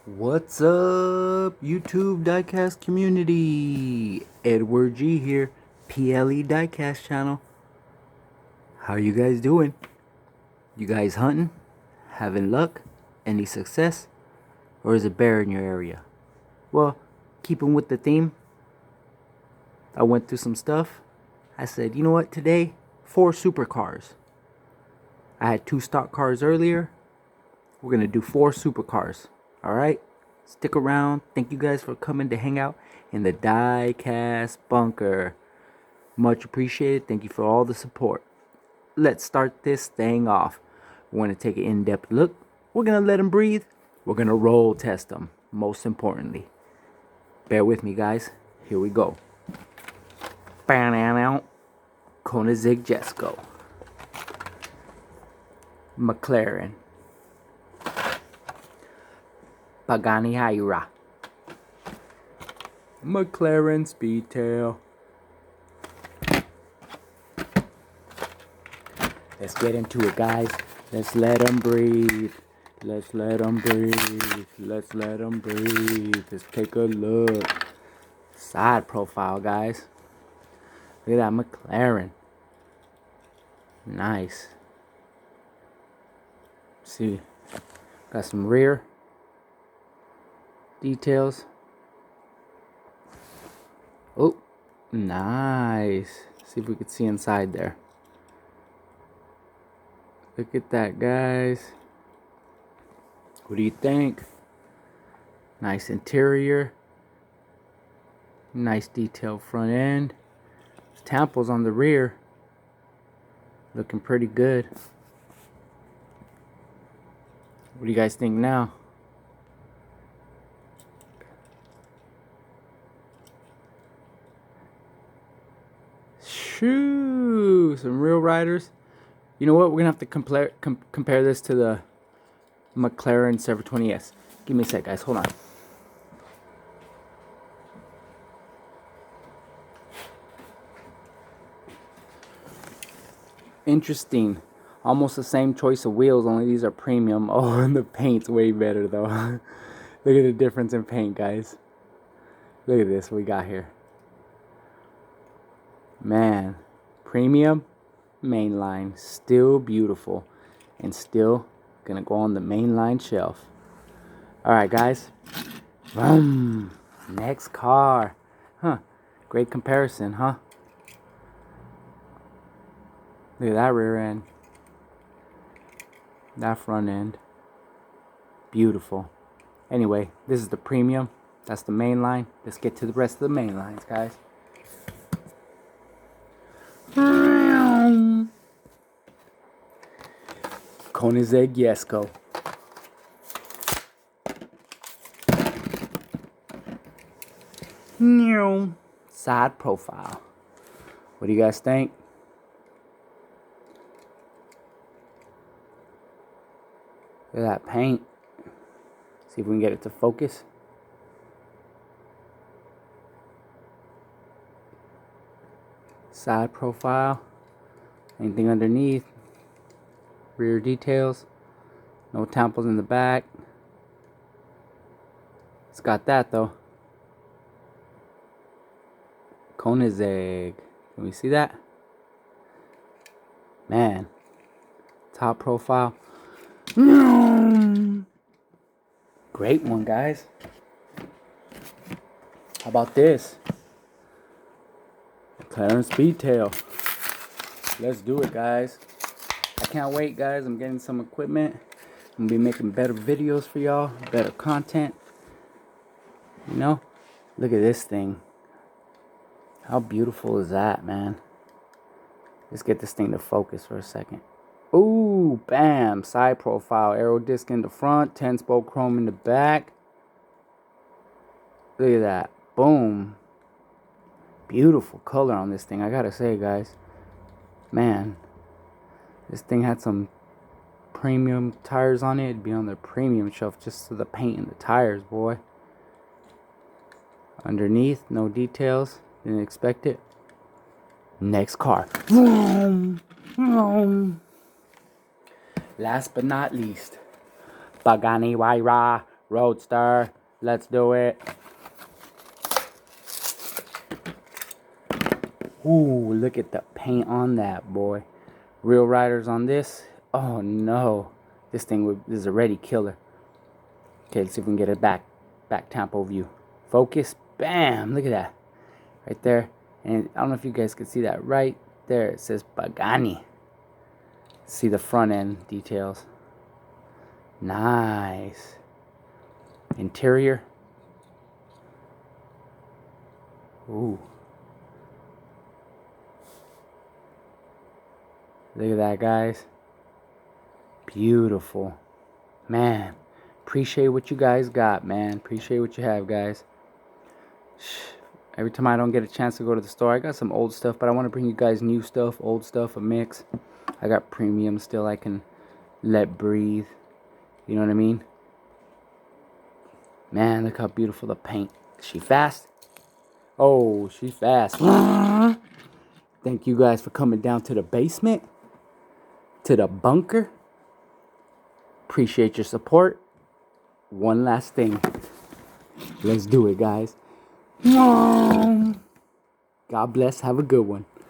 What's up, YouTube diecast community? Edward G here, PLE Diecast channel. How you guys doing? You guys hunting? Having luck? Any success? Or is it bare in your area? Well, keeping with the theme, I went through some stuff. I said, you know what, today, 4 supercars. I had 2 stock cars earlier. We're going to do 4 supercars. Alright? Stick around. Thank you guys for coming to hang out in the Diecast bunker. Much appreciated. Thank you for all the support. Let's start this thing off. We want to take an in-depth look. We're going to let them breathe. We're going to roll test them. Most importantly. Bear with me, guys. Here we go. Koenigsegg Jesco. McLaren. Pagani Huayra. McLaren Speedtail. Let's get into it, guys. Let's let them breathe. Let's let them breathe. Let's let them breathe. Let's take a look. Side profile, guys. Look at that McLaren. Nice. See, got some rear details. Oh, nice. See if we can see inside there. Look at that, guys. What do you think? Nice interior. Nice detailed front end. Tamples on the rear. Looking pretty good. What do you guys think now? Shoo! Some real riders. You know what? We're gonna have to compare this to the McLaren 720S. Give me a sec, guys. Hold on. Interesting. Almost the same choice of wheels, only these are premium. Oh, and the paint's way better though. Look at the difference in paint, guys. Look at this we got here. Man, premium, mainline, still beautiful, and still gonna go on the mainline shelf. Alright, guys. Boom. Next car. Huh. Great comparison, huh? Look at that rear end. That front end. Beautiful. Anyway, this is the premium. That's the main line. Let's get to the rest of the main lines, guys. Koenigsegg Jesco. Side profile. What do you guys think? Look at that paint. See if we can get it to focus. Side profile. Anything underneath. Rear details. No tamples in the back. It's got that though. Koenigsegg. Can we see that? Man. Top profile. Great one, guys. How about this? McLaren Speedtail. Let's do it, guys. I can't wait, guys. I'm getting some equipment. I'm gonna be making better videos for y'all, better content. You know, look at this thing. How beautiful is that, man? Let's get this thing to focus for a second. Ooh, bam, side profile, aero disc in the front, 10-spoke chrome in the back. Look at that, boom. Beautiful color on this thing, I gotta say, guys. Man, this thing had some premium tires on it. It'd be on the premium shelf just to the paint and the tires, boy. Underneath, no details, didn't expect it. Next car. Last but not least, Pagani Huayra Roadster. Let's do it. Ooh, look at the paint on that, boy. Real riders on this. Oh, no. This is a ready killer. Okay, let's see if we can get it back tempo view. Focus. Bam. Look at that. Right there. And I don't know if you guys can see that right there. It says Pagani. See the front end details. Nice. Interior. Ooh. Look at that, guys. Beautiful. Man, appreciate what you guys got, man. Appreciate what you have, guys. Every time I don't get a chance to go to the store, I got some old stuff, but I want to bring you guys new stuff, old stuff, a mix. I got premium still I can let breathe. You know what I mean? Man, look how beautiful the paint. Is she fast? Oh, she's fast. Thank you guys for coming down to the basement, to the bunker. Appreciate your support. One last thing. Let's do it, guys. God bless. Have a good one.